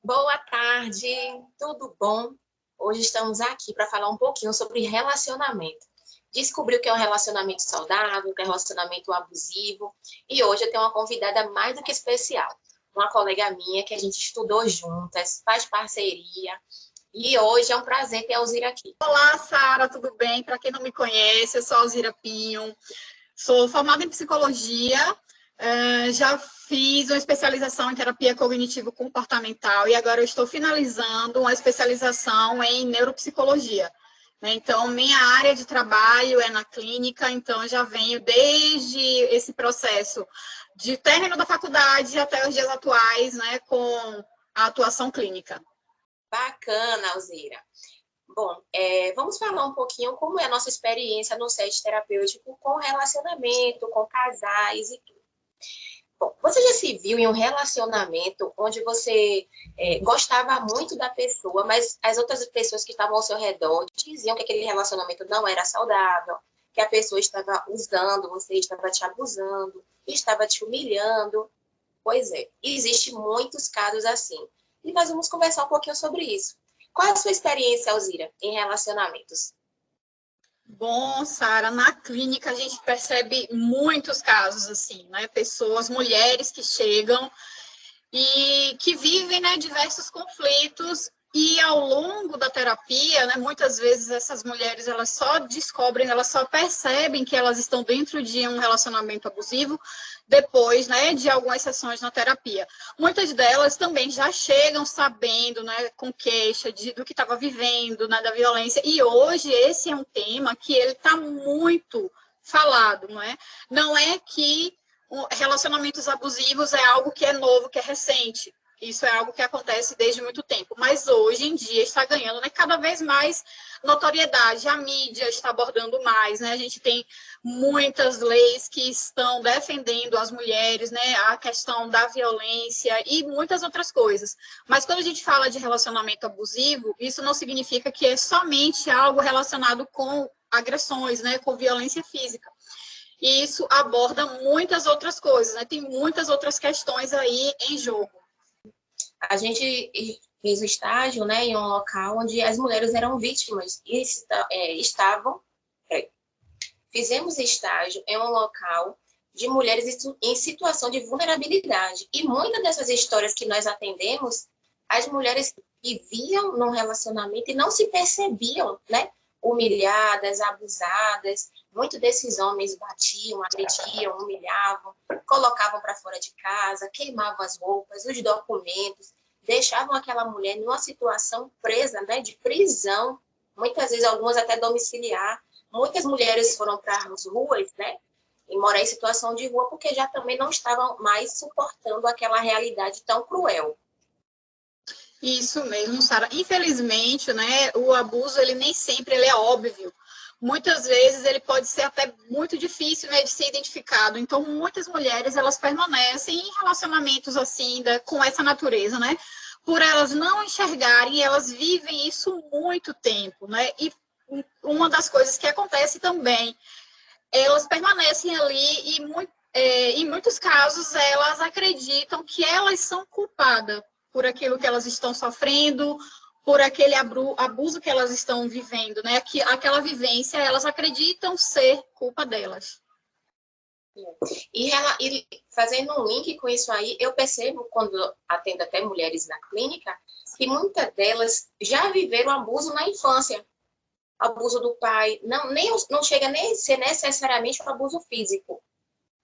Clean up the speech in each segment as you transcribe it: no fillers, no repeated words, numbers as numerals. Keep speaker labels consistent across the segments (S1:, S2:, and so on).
S1: Boa tarde, tudo bom? Hoje estamos aqui para falar um pouquinho sobre relacionamento. Descobrir o que é um relacionamento saudável, o que é um relacionamento abusivo. E hoje eu tenho uma convidada mais do que especial. Uma colega minha que a gente estudou juntas, faz parceria. E hoje é um prazer ter a Alzira aqui.
S2: Olá, Sara, tudo bem? Para quem não me conhece, eu sou a Alzira Pinho, sou formada em psicologia, já fiz uma especialização em terapia cognitivo-comportamental e agora eu estou finalizando uma especialização em neuropsicologia. Então, minha área de trabalho é na clínica, então eu já venho desde esse processo de término da faculdade até os dias atuais, né, com a atuação clínica.
S1: Bacana, Alzira. Bom, vamos falar um pouquinho como é a nossa experiência no set terapêutico com relacionamento, com casais e tudo. Bom, você já se viu em um relacionamento onde você gostava muito da pessoa, mas as outras pessoas que estavam ao seu redor diziam que aquele relacionamento não era saudável, que a pessoa estava usando, você estava te abusando, estava te humilhando? Pois é, existem muitos casos assim. E nós vamos conversar um pouquinho sobre isso. Qual é a sua experiência, Alzira, em relacionamentos?
S2: Bom, Sara, na clínica a gente percebe muitos casos assim, né? Pessoas, mulheres que chegam e que vivem, né, diversos conflitos e ao longo da terapia, né, muitas vezes essas mulheres elas só descobrem, elas só percebem que elas estão dentro de um relacionamento abusivo depois, né, de algumas sessões na terapia. Muitas delas também já chegam sabendo, né, com queixa do que estava vivendo, né, da violência. E hoje esse é um tema que ele está muito falado, não é? Não é que relacionamentos abusivos é algo que é novo, que é recente. Isso é algo que acontece desde muito tempo. Mas hoje em dia está ganhando, né, cada vez mais notoriedade. A mídia está abordando mais, né? A gente tem muitas leis que estão defendendo as mulheres, né? A questão da violência e muitas outras coisas. Mas quando a gente fala de relacionamento abusivo, isso não significa que é somente algo relacionado com agressões, né? Com violência física. E isso aborda muitas outras coisas, né? Tem muitas outras questões aí em jogo.
S1: A gente fez o estágio, né, em um local onde as mulheres eram vítimas e estavam... Fizemos estágio em um local de mulheres em situação de vulnerabilidade. E muitas dessas histórias que nós atendemos, as mulheres viviam num relacionamento e não se percebiam, né? Humilhadas, abusadas. Muitos desses homens batiam, agrediam, humilhavam, colocavam para fora de casa, queimavam as roupas, os documentos, deixavam aquela mulher numa situação presa, né, de prisão, muitas vezes algumas até domiciliar. Muitas mulheres foram para as ruas, né, e morar em situação de rua, porque já também não estavam mais suportando aquela realidade tão cruel.
S2: Isso mesmo, Sara. Infelizmente, né, o abuso, ele nem sempre ele é óbvio. Muitas vezes ele pode ser até muito difícil, né, de ser identificado. Então, muitas mulheres, elas permanecem em relacionamentos assim, com essa natureza, né? Por elas não enxergarem, elas vivem isso muito tempo, né? E uma das coisas que acontece também, elas permanecem ali e em muitos casos elas acreditam que elas são culpadas por aquilo que elas estão sofrendo, por aquele abuso que elas estão vivendo, né? Aquela vivência, elas acreditam ser culpa delas.
S1: E fazendo um link com isso aí, eu percebo, quando atendo até mulheres na clínica, que muitas delas já viveram abuso na infância. Abuso do pai, não chega nem a ser necessariamente um abuso físico,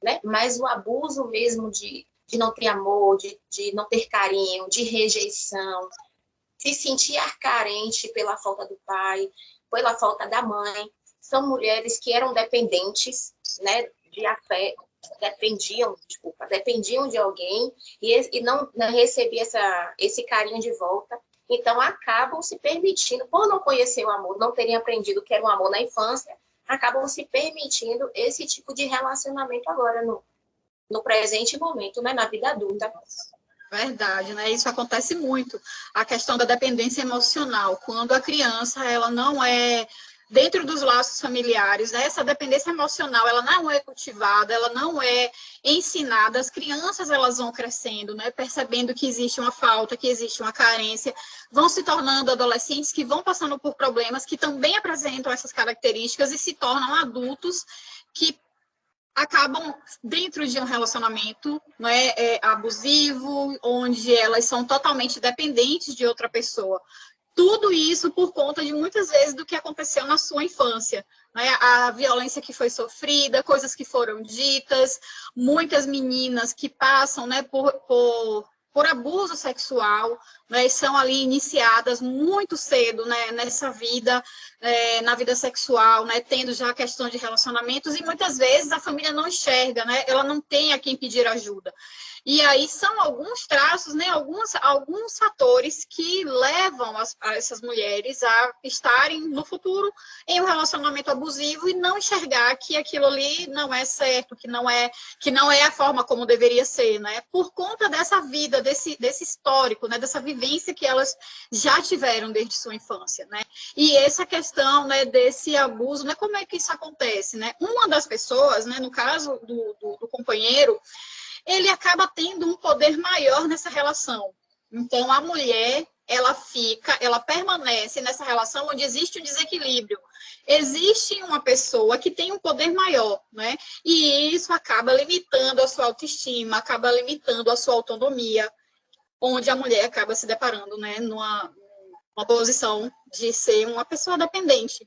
S1: né? Mas o abuso mesmo de não ter amor, de não ter carinho, de rejeição, se sentir carente pela falta do pai, pela falta da mãe. São mulheres que eram dependentes, né, de afeto, dependiam de alguém e não recebiam esse carinho de volta. Então, acabam se permitindo, por não conhecer o amor, não terem aprendido que era um amor na infância, acabam se permitindo esse tipo de relacionamento agora, no presente momento, né, na vida adulta.
S2: Verdade, né? Isso acontece muito. A questão da dependência emocional, quando a criança ela não é dentro dos laços familiares, né? Essa dependência emocional, ela não é cultivada, ela não é ensinada. As crianças, elas vão crescendo, né? Percebendo que existe uma falta, que existe uma carência, vão se tornando adolescentes que vão passando por problemas que também apresentam essas características e se tornam adultos que acabam dentro de um relacionamento, né, abusivo, onde elas são totalmente dependentes de outra pessoa. Tudo isso por conta de, muitas vezes, do que aconteceu na sua infância, né? A violência que foi sofrida, coisas que foram ditas, muitas meninas que passam, né, por abuso sexual, né, são ali iniciadas muito cedo, né, nessa vida, na vida sexual, né, tendo já a questão de relacionamentos, e muitas vezes a família não enxerga, né, ela não tem a quem pedir ajuda. E aí são alguns traços, né, alguns fatores que levam essas mulheres a estarem no futuro em um relacionamento abusivo e não enxergar que aquilo ali não é certo, que não é a forma como deveria ser, né? Por conta dessa vida, desse histórico, né, dessa vivência que elas já tiveram desde sua infância, né? E essa questão, né, desse abuso, né, como é que isso acontece, né? Uma das pessoas, né, no caso do companheiro, ele acaba tendo um poder maior nessa relação. Então, a mulher, ela permanece nessa relação onde existe um desequilíbrio. Existe uma pessoa que tem um poder maior, né? E isso acaba limitando a sua autoestima, acaba limitando a sua autonomia, onde a mulher acaba se deparando, né, numa posição de ser uma pessoa dependente.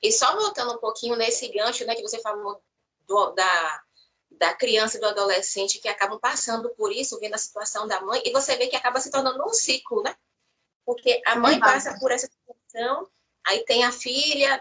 S1: E só voltando um pouquinho nesse gancho, né, que você falou da criança e do adolescente que acabam passando por isso, vendo a situação da mãe, e você vê que acaba se tornando um ciclo, né? Porque a mãe passa por essa situação, aí tem a filha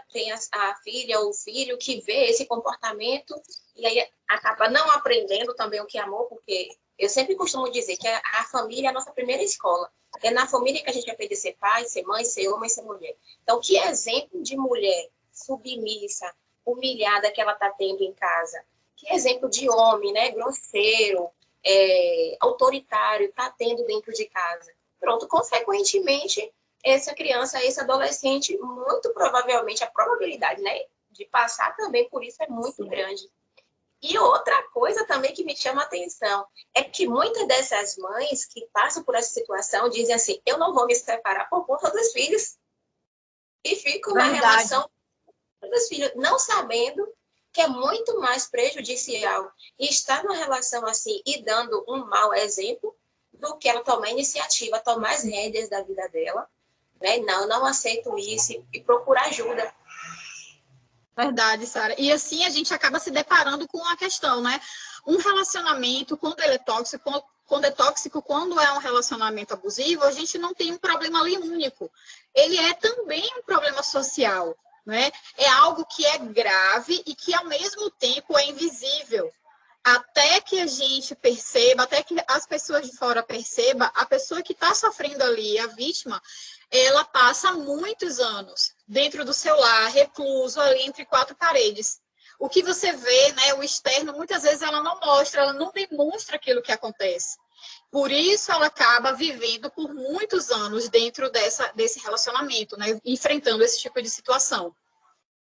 S1: ou o filho que vê esse comportamento, e aí acaba não aprendendo também o que é amor, porque eu sempre costumo dizer que a família é a nossa primeira escola. É na família que a gente aprende a ser pai, ser mãe, ser homem, ser mulher. Então, que exemplo de mulher submissa, humilhada que ela está tendo em casa? Que exemplo de homem, né, grosseiro, autoritário, está tendo dentro de casa? Pronto, consequentemente, essa criança, esse adolescente, muito provavelmente, a probabilidade, né, de passar também por isso é muito grande. E outra coisa também que me chama a atenção é que muitas dessas mães que passam por essa situação dizem assim, eu não vou me separar por conta dos filhos. E ficam na relação dos filhos, não sabendo que é muito mais prejudicial estar numa relação assim e dando um mau exemplo do que ela tomar iniciativa, tomar as rédeas da vida dela, né? Não aceito isso e procurar ajuda.
S2: Verdade, Sara. E assim a gente acaba se deparando com a questão, né? Um relacionamento, quando ele é tóxico, quando é um relacionamento abusivo, a gente não tem um problema ali único. Ele é também um problema social, né? É algo que é grave e que, ao mesmo tempo, é invisível. Até que a gente perceba, até que as pessoas de fora percebam, a pessoa que está sofrendo ali, a vítima, ela passa muitos anos dentro do seu lar, recluso ali entre quatro paredes. O que você vê, né, o externo, muitas vezes ela não mostra, ela não demonstra aquilo que acontece. Por isso ela acaba vivendo por muitos anos dentro desse relacionamento, né, enfrentando esse tipo de situação.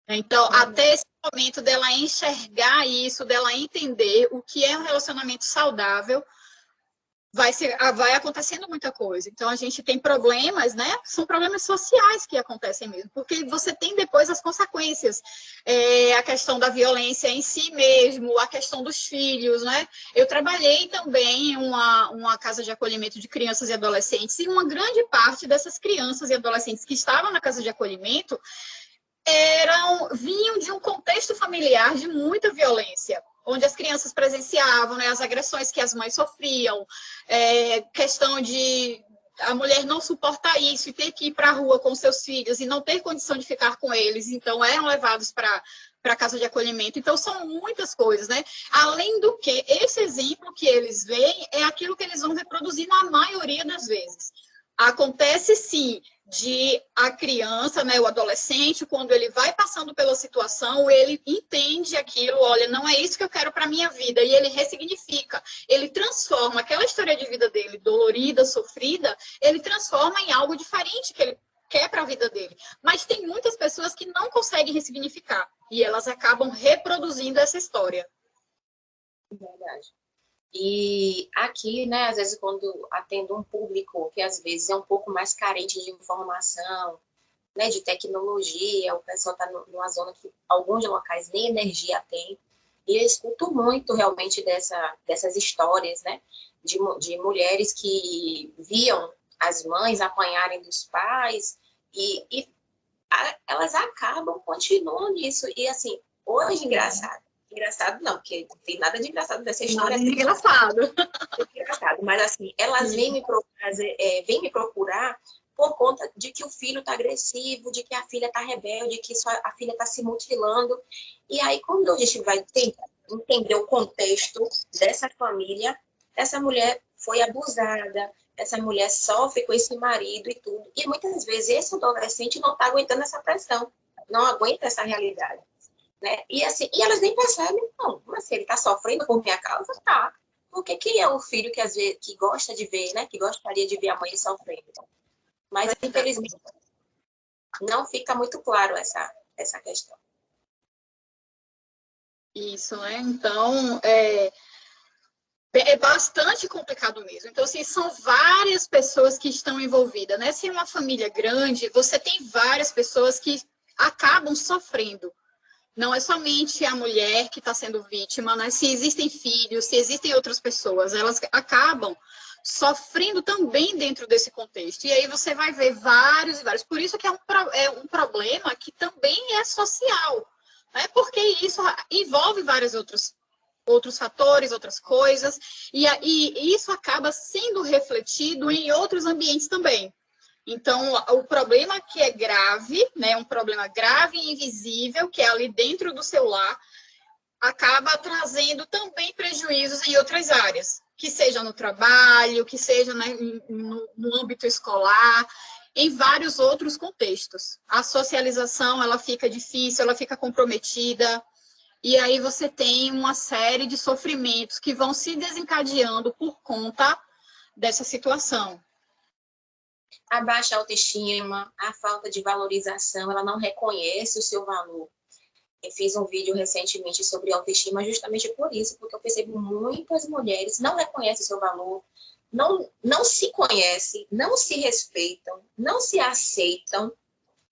S2: Então, até esse momento dela enxergar isso, dela entender o que é um relacionamento saudável, vai acontecendo muita coisa. Então, a gente tem problemas, né? São problemas sociais que acontecem mesmo, porque você tem depois as consequências. A questão da violência em si mesmo, a questão dos filhos, né? Eu trabalhei também em uma casa de acolhimento de crianças e adolescentes, e uma grande parte dessas crianças e adolescentes que estavam na casa de acolhimento vinham de um contexto familiar de muita violência, onde as crianças presenciavam, né, as agressões que as mães sofriam, questão de a mulher não suportar isso e ter que ir para a rua com seus filhos e não ter condição de ficar com eles, então eram levados para a casa de acolhimento. Então, são muitas coisas, né? Além do que, esse exemplo que eles veem é aquilo que eles vão reproduzir na maioria das vezes. Acontece, sim, de a criança, né, o adolescente, quando ele vai passando pela situação, ele entende aquilo, olha, não é isso que eu quero para a minha vida, e ele ressignifica, ele transforma aquela história de vida dele, dolorida, sofrida, ele transforma em algo diferente que ele quer para a vida dele. Mas tem muitas pessoas que não conseguem ressignificar e elas acabam reproduzindo essa história.
S1: Verdade. E aqui, né, às vezes quando atendo um público que às vezes é um pouco mais carente de informação, né, de tecnologia, o pessoal está numa zona que alguns locais nem energia tem, e eu escuto muito realmente dessas histórias, né, de mulheres que viam as mães apanharem dos pais e elas acabam, continuam nisso. E assim, hoje engraçado não, porque não tem nada de engraçado dessa história.
S2: Nada de engraçado.
S1: Engraçado, mas assim, elas vêm me procurar por conta de que o filho está agressivo, de que a filha está rebelde, que a filha está se mutilando. E aí, quando a gente vai tentar entender o contexto dessa família, essa mulher foi abusada, essa mulher sofre com esse marido e tudo. E muitas vezes esse adolescente não está aguentando essa pressão, não aguenta essa realidade. Né? E, assim, e elas nem percebem, não, mas se ele está sofrendo por minha causa, tá. Porque quem é o filho que às vezes que gosta de ver, né? Que gostaria de ver a mãe sofrendo. Mas, infelizmente, não fica muito claro essa questão.
S2: Isso, né? Então, é bastante complicado mesmo. Então, assim, são várias pessoas que estão envolvidas, né? Se é uma família grande, você tem várias pessoas que acabam sofrendo. Não é somente a mulher que está sendo vítima, né? Se existem filhos, se existem outras pessoas, elas acabam sofrendo também dentro desse contexto. E aí você vai ver vários e vários. Por isso que é um problema que também é social, né? Porque isso envolve vários outros fatores, outras coisas, e isso acaba sendo refletido em outros ambientes também. Então, o problema que é grave, né, um problema grave e invisível, que é ali dentro do seu lar, acaba trazendo também prejuízos em outras áreas, que seja no trabalho, que seja, né, no âmbito escolar, em vários outros contextos. A socialização, ela fica difícil, ela fica comprometida, e aí você tem uma série de sofrimentos que vão se desencadeando por conta dessa situação.
S1: A baixa autoestima, a falta de valorização, ela não reconhece o seu valor. Eu fiz um vídeo recentemente sobre autoestima justamente por isso, porque eu percebo muitas mulheres não reconhecem o seu valor, não se conhecem, não se respeitam, não se aceitam,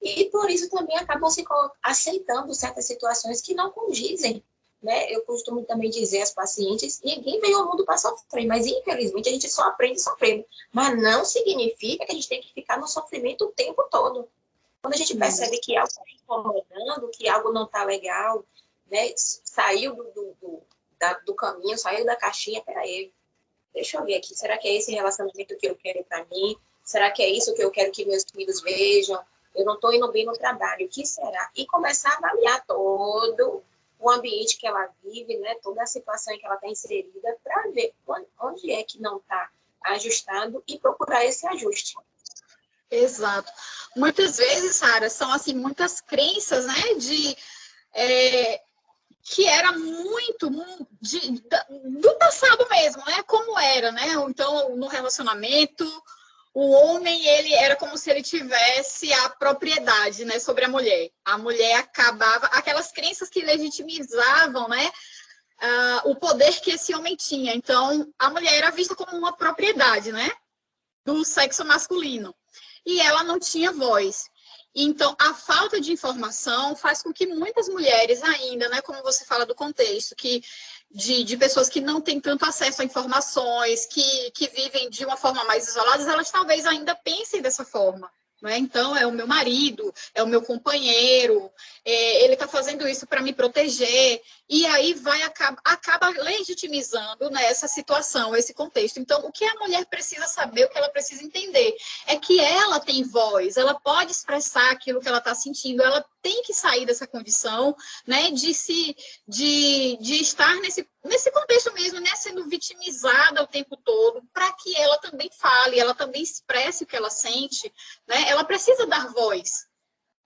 S1: e por isso também acabam se aceitando certas situações que não condizem. Né? Eu costumo também dizer às pacientes, ninguém veio ao mundo para sofrer, mas infelizmente a gente só aprende sofrendo. Mas não significa que a gente tem que ficar no sofrimento o tempo todo. Quando a gente percebe que algo está incomodando, que algo não está legal, né? Saiu do caminho, saiu da caixinha, peraí, deixa eu ver aqui, será que é esse relacionamento que eu quero para mim? Será que é isso que eu quero que meus filhos vejam? Eu não estou indo bem no trabalho, o que será? E começar a avaliar todo o ambiente que ela vive, né? Toda a situação em que ela está inserida, para ver onde é que não está ajustado e procurar esse ajuste.
S2: Exato. Muitas vezes, Sara, são assim muitas crenças, né, que era muito do passado mesmo, né? Como era, né? Então, no relacionamento, o homem, ele era como se ele tivesse a propriedade, né, sobre a mulher. A mulher acabava, aquelas crenças que legitimizavam, né, o poder que esse homem tinha. Então, a mulher era vista como uma propriedade, né, do sexo masculino. E ela não tinha voz. Então, a falta de informação faz com que muitas mulheres ainda, né, como você fala do contexto, de pessoas que não têm tanto acesso a informações, que vivem de uma forma mais isolada, elas talvez ainda pensem dessa forma. Né? Então, é o meu marido, é o meu companheiro, ele está fazendo isso para me proteger, e aí acaba legitimizando, né, essa situação, esse contexto. Então, o que a mulher precisa saber, o que ela precisa entender, é que ela tem voz, ela pode expressar aquilo que ela está sentindo, ela tem que sair dessa condição, né, de estar nesse contexto mesmo, né, sendo vitimizada o tempo todo, para que ela também fale, ela também expresse o que ela sente, né? Ela precisa dar voz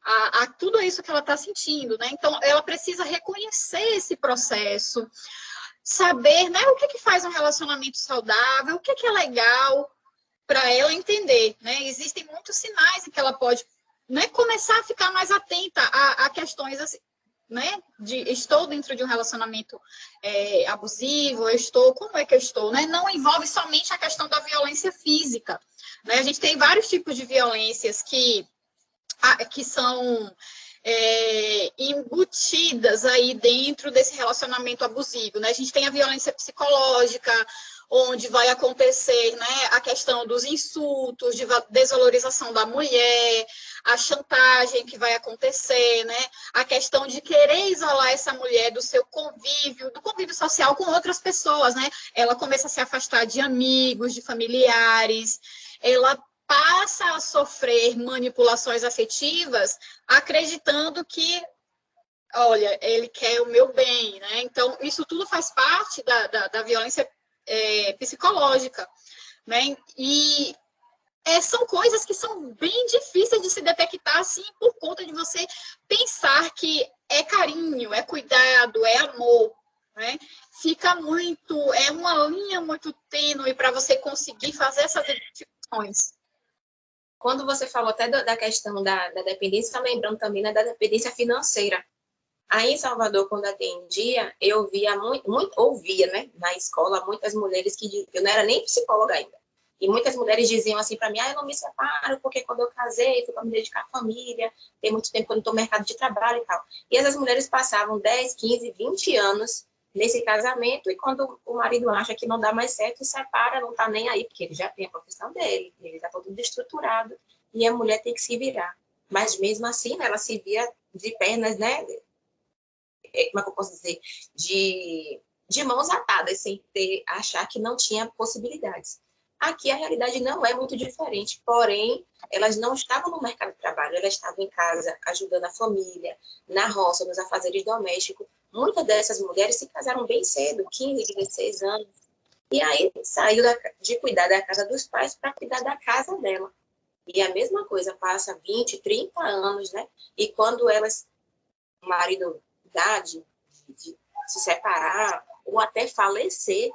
S2: a tudo isso que ela está sentindo, né? Então, ela precisa reconhecer esse processo, saber, né, o que faz um relacionamento saudável, o que é legal para ela entender, né? Existem muitos sinais em que ela pode né, começar a ficar mais atenta a questões assim, né, de estou dentro de um relacionamento abusivo, como é que eu estou, né? Não envolve somente a questão da violência física, né? A gente tem vários tipos de violências que são embutidas aí dentro desse relacionamento abusivo, né? A gente tem a violência psicológica, onde vai acontecer, né, a questão dos insultos, de desvalorização da mulher, a chantagem que vai acontecer, né, a questão de querer isolar essa mulher do seu convívio, do convívio social com outras pessoas, né? Ela começa a se afastar de amigos, de familiares, ela passa a sofrer manipulações afetivas, acreditando que, olha, ele quer o meu bem, né? Então, isso tudo faz parte da violência psicológica, né? E são coisas que são bem difíceis de se detectar, assim, por conta de você pensar que é carinho, é cuidado, é amor, né? Fica é uma linha muito tênue para você conseguir fazer essas identificações.
S1: Quando você falou até da questão da dependência, tá lembrando também, né, da dependência financeira. Aí em Salvador, quando atendia, eu via ouvia, né, na escola, muitas mulheres que eu não era nem psicóloga ainda. E muitas mulheres diziam assim para mim: eu não me separo porque quando eu casei, fui para me dedicar à família, tem muito tempo que eu não estou no mercado de trabalho e tal. E essas mulheres passavam 10, 15, 20 anos nesse casamento, e quando o marido acha que não dá mais certo, separa, não está nem aí, porque ele já tem a profissão dele, ele está todo estruturado, e a mulher tem que se virar. Mas mesmo assim, ela se via de pernas, né, como é que eu posso dizer, de mãos atadas, sem achar que não tinha possibilidades. Aqui a realidade não é muito diferente, porém, elas não estavam no mercado de trabalho, elas estavam em casa, ajudando a família, na roça, nos afazeres domésticos. Muitas dessas mulheres se casaram bem cedo, 15, 16 anos, e aí saiu de cuidar da casa dos pais para cuidar da casa dela. E a mesma coisa, passa 20, 30 anos, né? E quando elas, o marido de se separar ou até falecer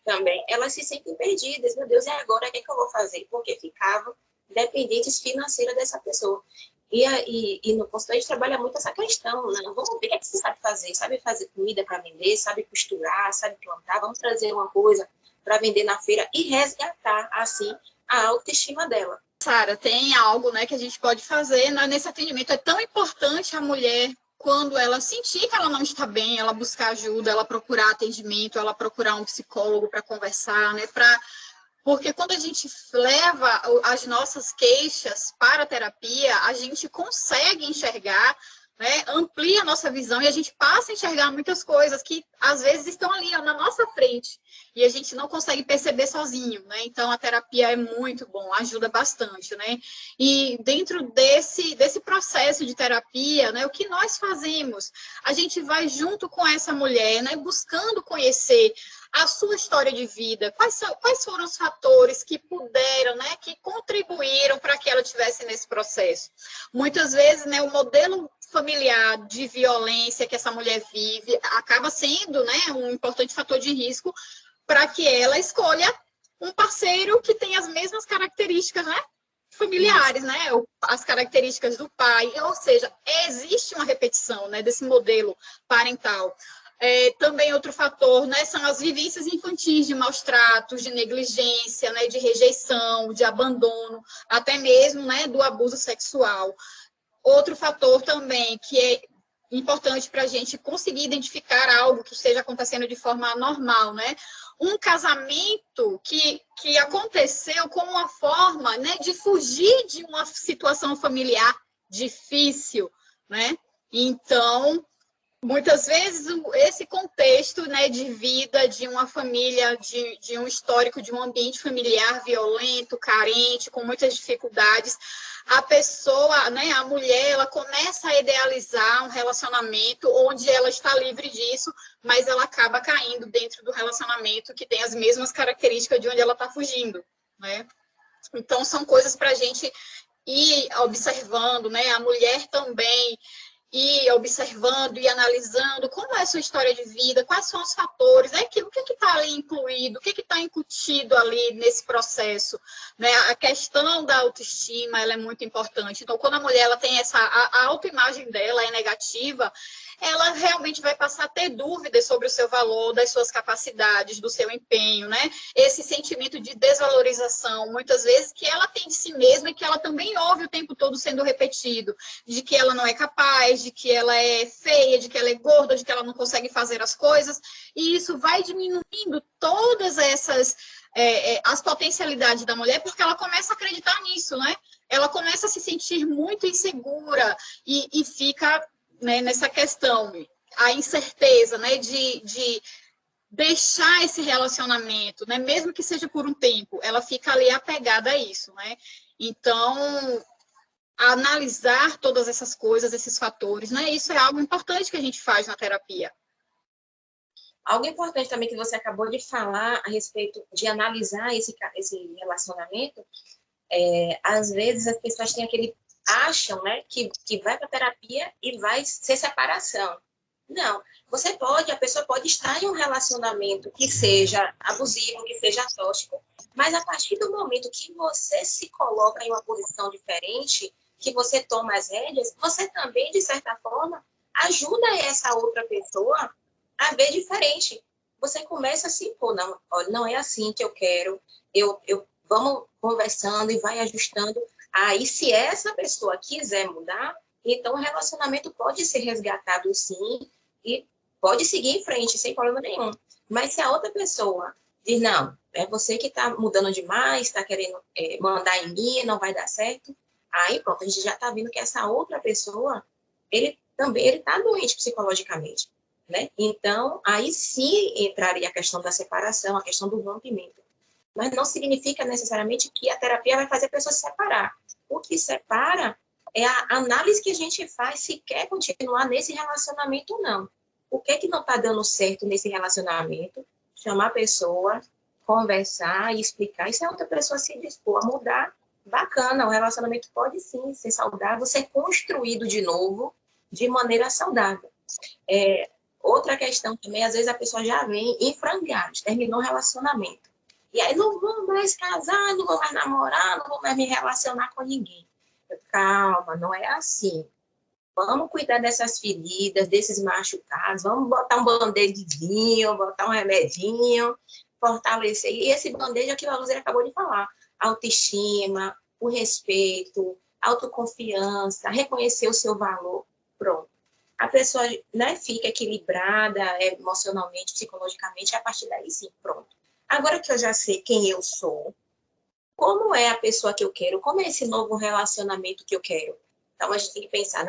S1: também, elas se sentem perdidas. Meu Deus, e agora o que eu vou fazer? Porque ficavam dependentes financeiras dessa pessoa. E no consultório a gente trabalha muito essa questão, né? Vamos ver o que é que você sabe fazer. Sabe fazer comida para vender, sabe costurar, sabe plantar, vamos trazer uma coisa para vender na feira e resgatar, assim, a autoestima dela.
S2: Sara, tem algo, né, que a gente pode fazer, né, nesse atendimento. É tão importante a mulher, quando ela sentir que ela não está bem, ela buscar ajuda, ela procurar atendimento, ela procurar um psicólogo para conversar, né? Porque quando a gente leva as nossas queixas para a terapia, a gente consegue enxergar, né? Amplia a nossa visão e a gente passa a enxergar muitas coisas que às vezes estão ali, ó, na nossa frente e a gente não consegue perceber sozinho, né? Então a terapia é muito bom, ajuda bastante, né? E dentro desse processo de terapia, né, o que nós fazemos? A gente vai junto com essa mulher, né, buscando conhecer a sua história de vida, quais foram os fatores que puderam, né, que contribuíram para que ela estivesse nesse processo. Muitas vezes, né, o modelo familiar de violência que essa mulher vive acaba sendo, né, um importante fator de risco para que ela escolha um parceiro que tem as mesmas características, né, familiares, né, as características do pai, ou seja, existe uma repetição, né, desse modelo parental. Também outro fator, né, são as vivências infantis de maus tratos, de negligência, né, de rejeição, de abandono, até mesmo, né, do abuso sexual. Outro fator também que é importante para a gente conseguir identificar algo que esteja acontecendo de forma anormal, né? Um casamento que aconteceu como uma forma, né, de fugir de uma situação familiar difícil, né? Então, muitas vezes, esse contexto, né, de vida de uma família, de um histórico, de um ambiente familiar violento, carente, com muitas dificuldades, a pessoa, né, a mulher, ela começa a idealizar um relacionamento onde ela está livre disso, mas ela acaba caindo dentro do relacionamento que tem as mesmas características de onde ela está fugindo, né? Então, são coisas para a gente ir observando, né? A mulher também ir observando e analisando como é a sua história de vida, quais são os fatores, o que está ali incluído, o que está incutido ali nesse processo, né? A questão da autoestima, ela é muito importante. Então, quando a mulher ela tem a autoimagem dela é negativa, ela realmente vai passar a ter dúvidas sobre o seu valor, das suas capacidades, do seu empenho, né? Esse sentimento de desvalorização, muitas vezes, que ela tem de si mesma e que ela também ouve o tempo todo sendo repetido, de que ela não é capaz, de que ela é feia, de que ela é gorda, de que ela não consegue fazer as coisas, e isso vai diminuindo todas essas as potencialidades da mulher, porque ela começa a acreditar nisso, né? Ela começa a se sentir muito insegura e fica, né, nessa questão, a incerteza, né, de deixar esse relacionamento, né, mesmo que seja por um tempo, ela fica ali apegada a isso, né? Então, analisar todas essas coisas, esses fatores, né? Isso é algo importante que a gente faz na terapia.
S1: Algo importante também que você acabou de falar a respeito de analisar esse relacionamento, às vezes as pessoas têm acham, né, que vai para terapia e vai ser separação. Não, a pessoa pode estar em um relacionamento que seja abusivo, que seja tóxico, mas a partir do momento que você se coloca em uma posição diferente, que você toma as rédeas, você também, de certa forma, ajuda essa outra pessoa a ver diferente. Você começa assim, pô, não, olha, não é assim que eu quero, vamos conversando e vai ajustando. Aí, se essa pessoa quiser mudar, então o relacionamento pode ser resgatado sim e pode seguir em frente, sem problema nenhum. Mas se a outra pessoa diz, não, é você que está mudando demais, está querendo mandar em mim, não vai dar certo, aí pronto, a gente já está vendo que essa outra pessoa, ele está doente psicologicamente, né? Então, aí sim entraria a questão da separação, a questão do rompimento. Mas não significa necessariamente que a terapia vai fazer a pessoa se separar. O que separa é a análise que a gente faz se quer continuar nesse relacionamento ou não. O que é que não está dando certo nesse relacionamento? Chamar a pessoa, conversar e explicar. E se a outra pessoa se dispor a mudar, bacana, o relacionamento pode sim ser saudável, ser construído de novo de maneira saudável. Outra questão também, às vezes a pessoa já vem em frangalhos, terminou o relacionamento. E aí, não vou mais casar, não vou mais namorar, não vou mais me relacionar com ninguém. Calma, não é assim. Vamos cuidar dessas feridas, desses machucados, vamos botar um bandejinho, botar um remedinho, fortalecer. E esse bandejo é que a Luzia acabou de falar. Autoestima, o respeito, autoconfiança, reconhecer o seu valor. Pronto. A pessoa, né, fica equilibrada emocionalmente, psicologicamente, e a partir daí sim, pronto. Agora que eu já sei quem eu sou, como é a pessoa que eu quero, como é esse novo relacionamento que eu quero. Então, a gente tem que pensar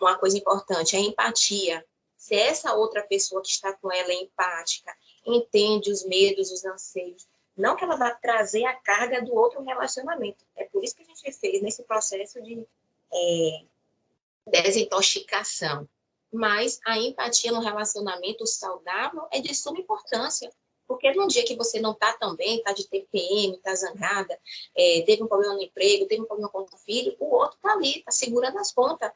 S1: uma coisa importante, a empatia. Se essa outra pessoa que está com ela é empática, entende os medos, os anseios, não que ela vá trazer a carga do outro relacionamento. É por isso que a gente fez nesse processo de desintoxicação. Mas a empatia no relacionamento saudável é de suma importância. Porque num dia que você não está tão bem, está de TPM, está zangada, teve um problema no emprego, teve um problema com o filho, o outro está ali, está segurando as pontas.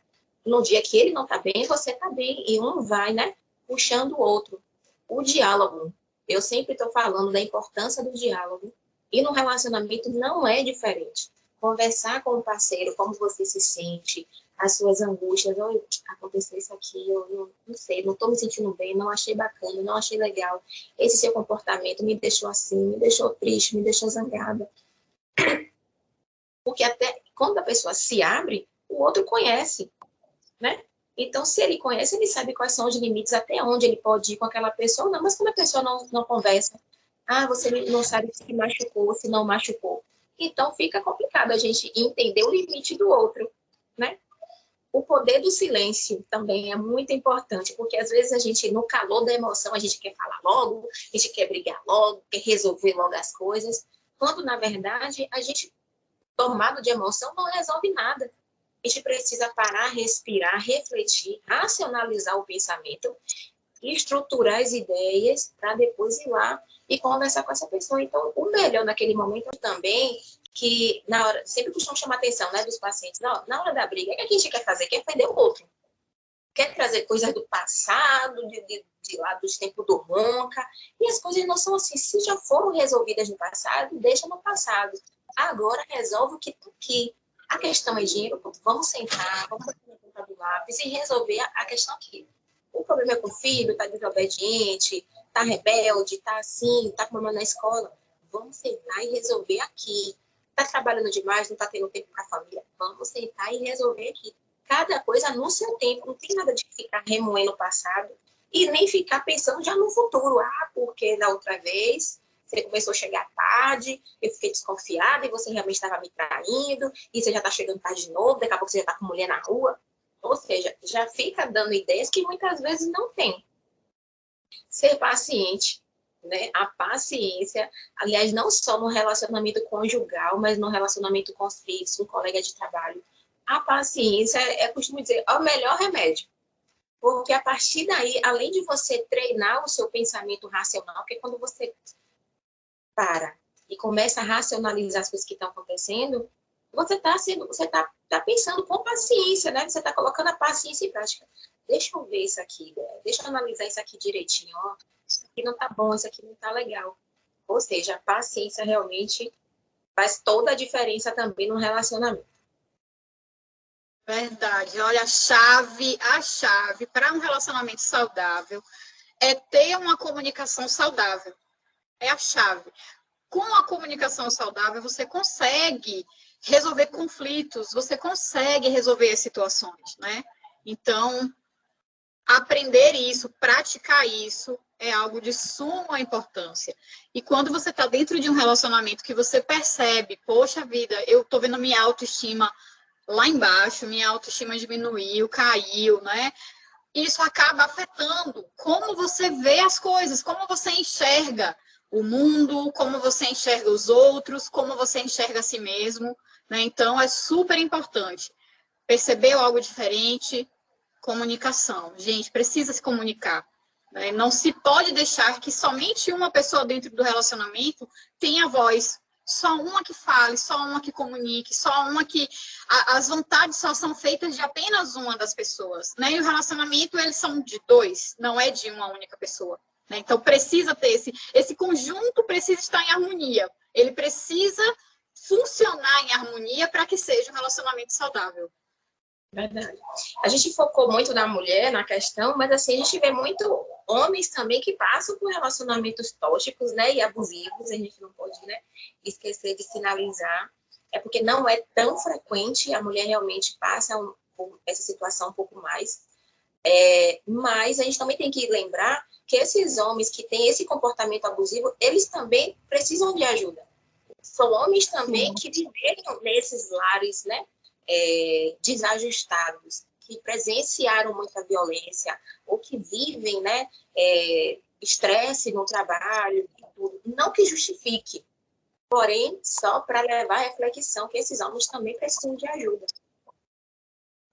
S1: No dia que ele não está bem, você está bem. E um vai, né, puxando o outro. O diálogo. Eu sempre estou falando da importância do diálogo. E no relacionamento não é diferente. Conversar com o parceiro, como você se sente, as suas angústias, ou aconteceu isso aqui, eu não sei, não estou me sentindo bem, não achei bacana, não achei legal. Esse seu comportamento me deixou assim, me deixou triste, me deixou zangada. Porque até quando a pessoa se abre, o outro conhece, né? Então, se ele conhece, ele sabe quais são os limites, até onde ele pode ir com aquela pessoa, não. Mas quando a pessoa não conversa, você não sabe se machucou, se não machucou. Então, fica complicado a gente entender o limite do outro, né? O poder do silêncio também é muito importante, porque às vezes a gente, no calor da emoção, a gente quer falar logo, a gente quer brigar logo, quer resolver logo as coisas, quando, na verdade, a gente, tomado de emoção, não resolve nada. A gente precisa parar, respirar, refletir, racionalizar o pensamento, estruturar as ideias para depois ir lá e conversar com essa pessoa. Então, o melhor naquele momento também, que na hora, sempre costumo chamar a atenção, né, dos pacientes, na hora da briga, o que a gente quer fazer? Quer ofender o outro. quer trazer coisas do passado, de lá dos tempos do Ronca, e as coisas não são assim. Se já foram resolvidas no passado, deixa no passado. Agora resolve o que está aqui. A questão é dinheiro, vamos sentar, vamos bater na ponta do lápis e resolver a questão aqui. O problema é com o filho, está desobediente, está rebelde, está assim, está com problema na escola. Vamos sentar e resolver aqui. Está trabalhando demais, não está tendo tempo com a família. Vamos sentar e resolver aqui. Cada coisa no seu tempo. Não tem nada de ficar remoendo o passado e nem ficar pensando já no futuro. Ah, porque da outra vez você começou a chegar tarde, eu fiquei desconfiada e você realmente estava me traindo, e você já está chegando tarde de novo, daqui a pouco você já está com mulher na rua. Ou seja, já fica dando ideias que muitas vezes não tem. Ser paciente, né? A paciência, aliás, não só no relacionamento conjugal, mas no relacionamento com os filhos, com colega de trabalho. A paciência, eu costumo dizer, é o melhor remédio. Porque a partir daí, além de você treinar o seu pensamento racional, porque quando você para e começa a racionalizar as coisas que estão acontecendo, você tá pensando com paciência, né? Você está colocando a paciência em prática. Deixa eu ver isso aqui, né? Deixa eu analisar isso aqui direitinho, ó. Isso aqui não tá bom, isso aqui não tá legal. Ou seja, a paciência realmente faz toda a diferença também no relacionamento.
S2: Verdade. Olha, a chave para um relacionamento saudável é ter uma comunicação saudável. É a chave. Com a comunicação saudável, você consegue resolver conflitos, você consegue resolver as situações, né? Então, aprender isso, praticar isso, é algo de suma importância. E quando você está dentro de um relacionamento que você percebe, poxa vida, eu estou vendo minha autoestima lá embaixo, minha autoestima diminuiu, caiu, né? Isso acaba afetando como você vê as coisas, como você enxerga o mundo, como você enxerga os outros, como você enxerga a si mesmo, né? Então, é super importante. Percebeu algo diferente? Comunicação. Gente, precisa se comunicar, né? Não se pode deixar que somente uma pessoa dentro do relacionamento tenha voz. Só uma que fale, só uma que comunique, só uma que... As vontades só são feitas de apenas uma das pessoas, né? E o relacionamento, eles são de dois, não é de uma única pessoa. Né? Então, precisa ter esse conjunto, precisa estar em harmonia. Ele precisa funcionar em harmonia para que seja um relacionamento saudável.
S1: Verdade. A gente focou muito na mulher, na questão, mas assim, a gente vê muito homens também que passam por relacionamentos tóxicos, né, e abusivos, a gente não pode, né, esquecer de sinalizar. É porque não é tão frequente, a mulher realmente passa por essa situação um pouco mais. Mas a gente também tem que lembrar que esses homens que têm esse comportamento abusivo, eles também precisam de ajuda. São homens também que viveram nesses lares, né, desajustados, que presenciaram muita violência, ou que vivem, né, estresse no trabalho, tudo. Não que justifique, porém, só para levar a reflexão que esses homens também precisam de ajuda.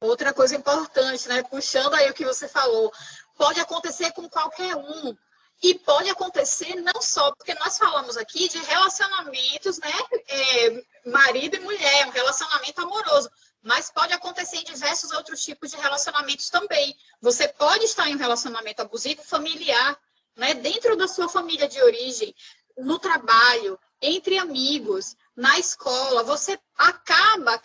S2: Outra coisa importante, né, puxando aí o que você falou, pode acontecer com qualquer um. E pode acontecer não só, porque nós falamos aqui de relacionamentos, né, marido e mulher, um relacionamento amoroso, mas pode acontecer em diversos outros tipos de relacionamentos também. Você pode estar em um relacionamento abusivo familiar, né, dentro da sua família de origem, no trabalho, entre amigos, na escola, você acaba,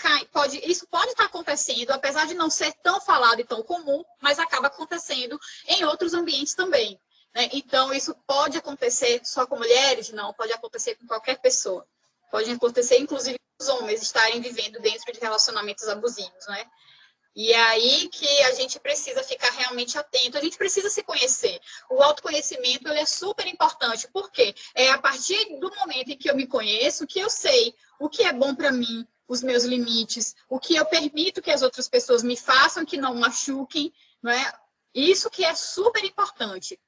S2: isso pode estar acontecendo, apesar de não ser tão falado e tão comum, mas acaba acontecendo em outros ambientes também. Né? Então, isso pode acontecer só com mulheres? Não, pode acontecer com qualquer pessoa. Pode acontecer, inclusive, com os homens estarem vivendo dentro de relacionamentos abusivos, né? E é aí que a gente precisa ficar realmente atento, a gente precisa se conhecer. O autoconhecimento, ele é super importante, porque é a partir do momento em que eu me conheço que eu sei o que é bom para mim, os meus limites, o que eu permito que as outras pessoas me façam, que não machuquem, não é? Isso que é super importante.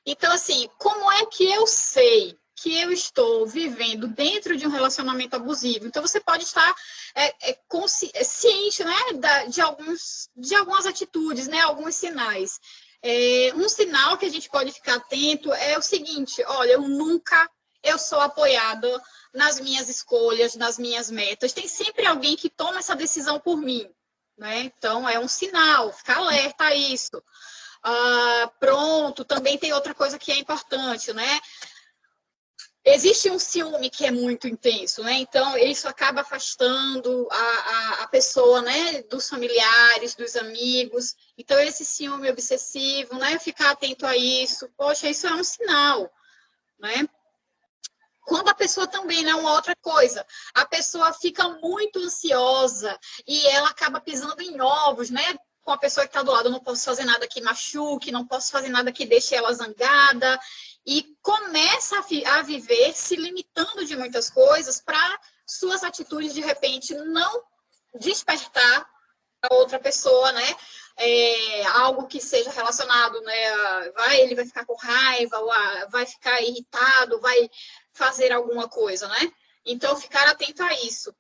S2: Então, assim, como é que eu sei que eu estou vivendo dentro de um relacionamento abusivo? Então, você pode estar ciente, né, de algumas atitudes, né, alguns sinais. Um sinal que a gente pode ficar atento é o seguinte: olha, eu sou apoiada nas minhas escolhas, nas minhas metas. Tem sempre alguém que toma essa decisão por mim. né? Então, é um sinal, ficar alerta a isso. Pronto, também tem outra coisa que é importante, né? Existe um ciúme que é muito intenso, né? Então, isso acaba afastando a pessoa, né? Dos familiares, dos amigos. Então, esse ciúme obsessivo, né? Ficar atento a isso. Poxa, isso é um sinal, né? Quando a pessoa também, né? Uma outra coisa. A pessoa fica muito ansiosa e ela acaba pisando em ovos, né? Com a pessoa que está do lado, eu não posso fazer nada que machuque, não posso fazer nada que deixe ela zangada, e começa a viver se limitando de muitas coisas para suas atitudes, de repente, não despertar a outra pessoa, né? Algo que seja relacionado, né? Ele vai ficar com raiva, vai ficar irritado, vai fazer alguma coisa, né? Então, ficar atento a isso.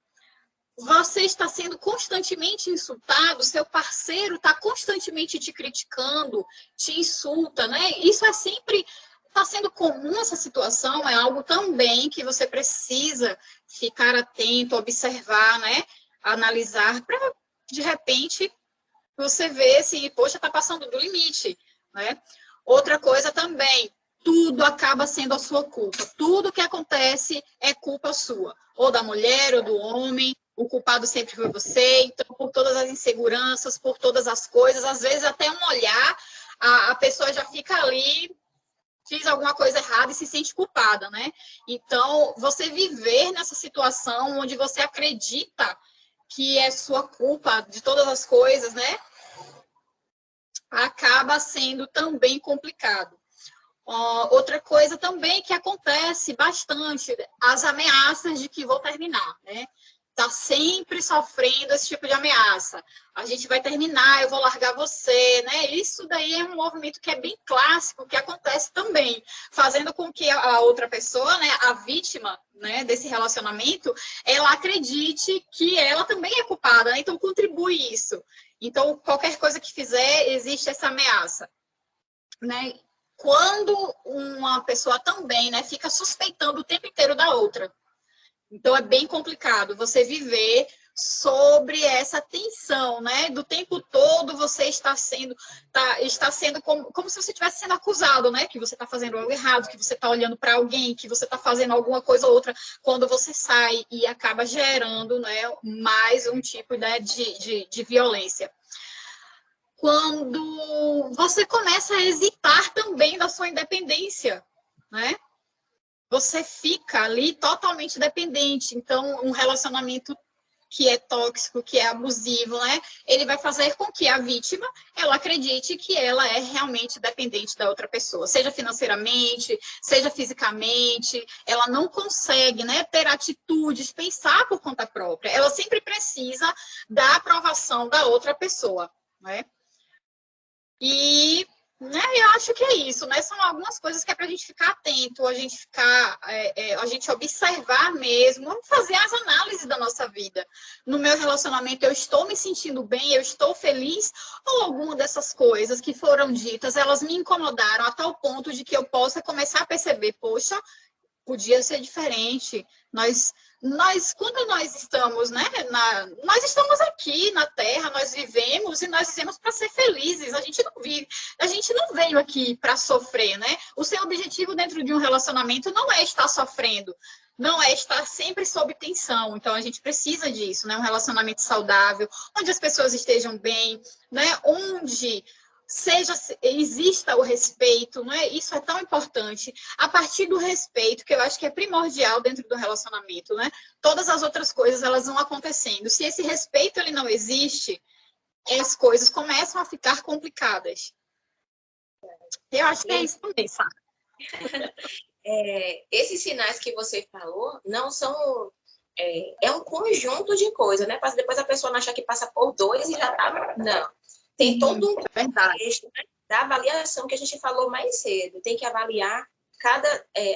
S2: Você está sendo constantemente insultado, seu parceiro está constantemente te criticando, te insulta, né? Isso é sempre, está sendo comum essa situação, é algo também que você precisa ficar atento, observar, né? Analisar, para, de repente, você ver se, poxa, está passando do limite, né? Outra coisa também, tudo acaba sendo a sua culpa. Tudo que acontece é culpa sua, ou da mulher, ou do homem. O culpado sempre foi você. Então, por todas as inseguranças, por todas as coisas, às vezes até um olhar, a pessoa já fica ali, fiz alguma coisa errada e se sente culpada, né? Então, você viver nessa situação onde você acredita que é sua culpa de todas as coisas, né? Acaba sendo também complicado. Outra coisa também que acontece bastante, as ameaças de que vou terminar, né? Tá sempre sofrendo esse tipo de ameaça. A gente vai terminar, eu vou largar você, né? Isso daí é um movimento que é bem clássico, que acontece também, fazendo com que a outra pessoa, né, a vítima, né, desse relacionamento, ela acredite que ela também é culpada, né? Então contribui isso. Então, qualquer coisa que fizer, existe essa ameaça, né? Quando uma pessoa também, né, fica suspeitando o tempo inteiro da outra. Então, é bem complicado você viver sobre essa tensão, né? Do tempo todo você está sendo como se você estivesse sendo acusado, né? Que você está fazendo algo errado, que você está olhando para alguém, que você está fazendo alguma coisa ou outra, quando você sai e acaba gerando, né, mais um tipo, né, de violência. Quando você começa a hesitar também da sua independência, né? Você fica ali totalmente dependente. Então, um relacionamento que é tóxico, que é abusivo, né? Ele vai fazer com que a vítima, ela acredite que ela é realmente dependente da outra pessoa, seja financeiramente, seja fisicamente. Ela não consegue, né, ter atitudes, pensar por conta própria. Ela sempre precisa da aprovação da outra pessoa, né? E, né, eu acho que é isso, né? São algumas coisas que é para a gente ficar atento, a gente ficar, a gente observar mesmo, fazer as análises da nossa vida. No meu relacionamento, eu estou me sentindo bem, eu estou feliz, ou alguma dessas coisas que foram ditas, elas me incomodaram a tal ponto de que eu possa começar a perceber, poxa, podia ser diferente. Quando nós estamos, né, nós estamos aqui na Terra, nós vivemos e nós vivemos para ser felizes. A gente não veio aqui para sofrer, né? O seu objetivo dentro de um relacionamento não é estar sofrendo, não é estar sempre sob tensão. Então a gente precisa disso, né? Um relacionamento saudável, onde as pessoas estejam bem, né? Onde exista o respeito, não é? Isso é tão importante. A partir do respeito, que eu acho que é primordial dentro do relacionamento, né? Todas as outras coisas, elas vão acontecendo. Se esse respeito ele não existe, as coisas começam a ficar complicadas. Eu acho que é isso também, sabe?
S1: Esses sinais que você falou não são... É um conjunto de coisas, né? Para depois a pessoa não achar que passa por dois e já tá... Não. Tem todo um contexto, né, da avaliação que a gente falou mais cedo. Tem que avaliar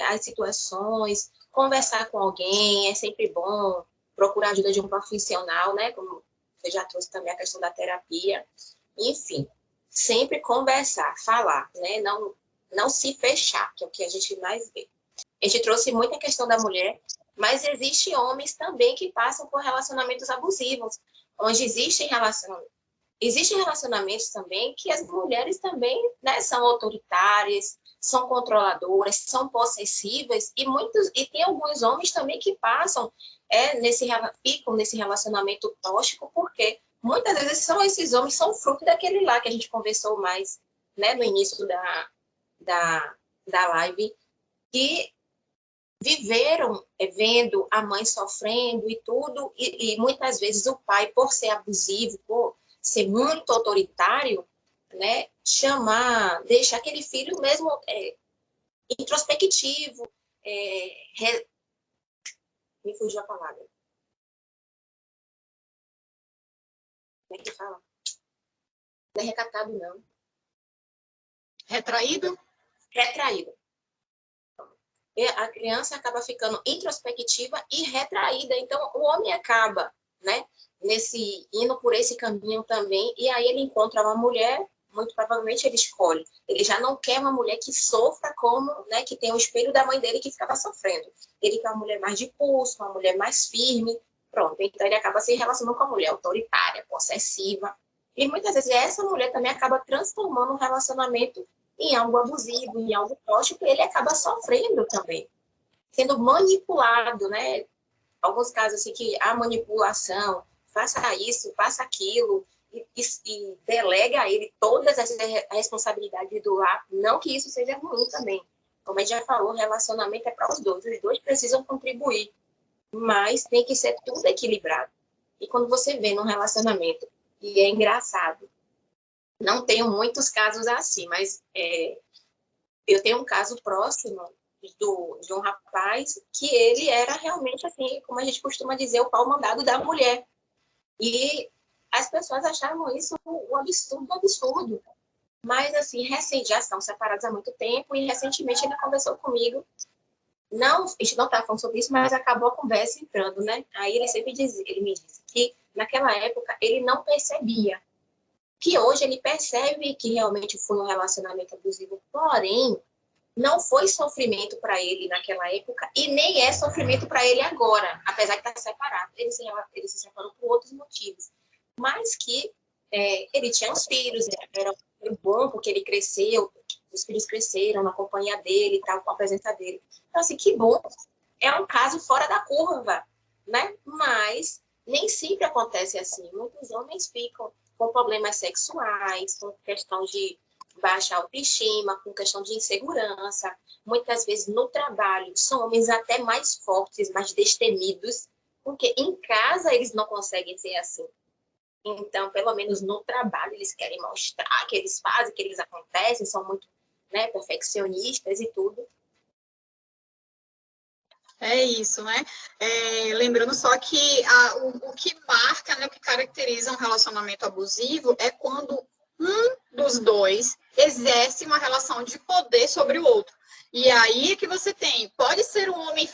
S1: as situações, conversar com alguém, é sempre bom, procurar ajuda de um profissional, né? Como você já trouxe também a questão da terapia. Enfim, sempre conversar, falar, né? Não se fechar, que é o que a gente mais vê. A gente trouxe muita questão da mulher, mas existem homens também que passam por relacionamentos abusivos. onde existem relacionamentos também que as mulheres também, né, são autoritárias, são controladoras, são possessivas, e tem alguns homens também que ficam nesse relacionamento tóxico, porque muitas vezes esses homens são fruto daquele lá que a gente conversou mais, né, no início da live, que viveram vendo a mãe sofrendo e tudo, e muitas vezes o pai, por ser abusivo, por ser muito autoritário, né, deixar aquele filho mesmo introspectivo, me fugiu a palavra. Como é que fala? Não é recatado, não.
S2: Retraído?
S1: Retraído. A criança acaba ficando introspectiva e retraída. Então, o homem acaba, né, indo por esse caminho também, e aí ele encontra uma mulher, muito provavelmente ele escolhe. Ele já não quer uma mulher que sofra como, né, que tem o espelho da mãe dele que ficava sofrendo. Ele quer uma mulher mais de pulso, uma mulher mais firme, pronto. Então, ele acaba se relacionando com a mulher autoritária, possessiva. E muitas vezes essa mulher também acaba transformando o relacionamento em algo abusivo, em algo tóxico, e ele acaba sofrendo também, sendo manipulado, né? Alguns casos assim que a manipulação, faça isso, faça aquilo, e delega a ele todas as responsabilidades do lar, não que isso seja ruim também. Como a gente já falou, relacionamento é para os dois precisam contribuir, mas tem que ser tudo equilibrado. E quando você vê num relacionamento, e é engraçado, não tenho muitos casos assim, mas eu tenho um caso próximo de um rapaz que ele era realmente assim, como a gente costuma dizer, o pau mandado da mulher. E as pessoas achavam isso um absurdo. Mas, assim, já estão separados há muito tempo e recentemente ele conversou comigo. Não, a gente não estava falando sobre isso, mas acabou a conversa entrando, né? Aí ele me disse que naquela época ele não percebia, que hoje ele percebe que realmente foi um relacionamento abusivo, porém, não foi sofrimento para ele naquela época e nem é sofrimento para ele agora, apesar de estar separado. Ele se separou por outros motivos, mas que ele tinha os filhos, foi bom porque ele cresceu, os filhos cresceram na companhia dele e tal, com a presença dele. Então, assim, que bom. É um caso fora da curva, né? Mas nem sempre acontece assim. Muitos homens ficam com problemas sexuais, com questão de baixa autoestima, com questão de insegurança. Muitas vezes no trabalho são homens até mais fortes, mais destemidos, porque em casa eles não conseguem ser assim. Então, pelo menos no trabalho, eles querem mostrar que eles fazem, que eles acontecem, são muito, né, perfeccionistas e tudo.
S2: É isso, né? Lembrando só que o que marca, né, o que caracteriza um relacionamento abusivo é quando um dos dois exerce uma relação de poder sobre o outro. E aí que você pode ser um homem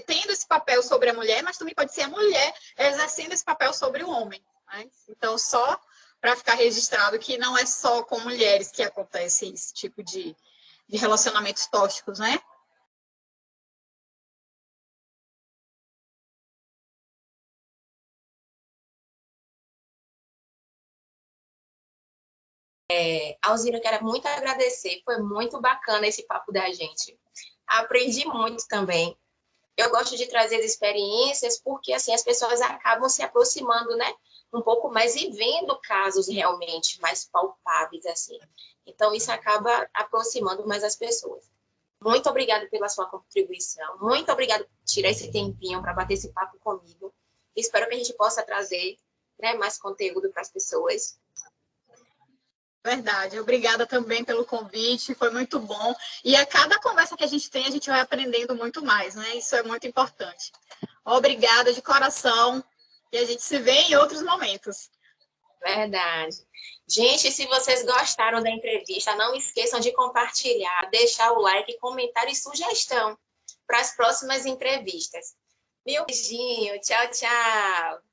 S2: tendo esse papel sobre a mulher, mas também pode ser a mulher exercendo esse papel sobre o homem. Né? Então, só para ficar registrado que não é só com mulheres que acontece esse tipo de relacionamentos tóxicos, né?
S1: Alzira, eu quero muito agradecer, foi muito bacana esse papo da gente. Aprendi muito também. Eu gosto de trazer as experiências porque assim as pessoas acabam se aproximando, né, um pouco mais e vendo casos realmente mais palpáveis assim. Então isso acaba aproximando mais as pessoas. Muito obrigada pela sua contribuição. Muito obrigada por tirar esse tempinho para bater esse papo comigo. Espero que a gente possa trazer, né, mais conteúdo para as pessoas.
S2: Verdade, obrigada também pelo convite, foi muito bom. E a cada conversa que a gente tem, a gente vai aprendendo muito mais, né? Isso é muito importante. Obrigada de coração e a gente se vê em outros momentos.
S1: Verdade. Gente, se vocês gostaram da entrevista, não esqueçam de compartilhar, deixar o like, comentário e sugestão para as próximas entrevistas. Meu beijinho, tchau, tchau.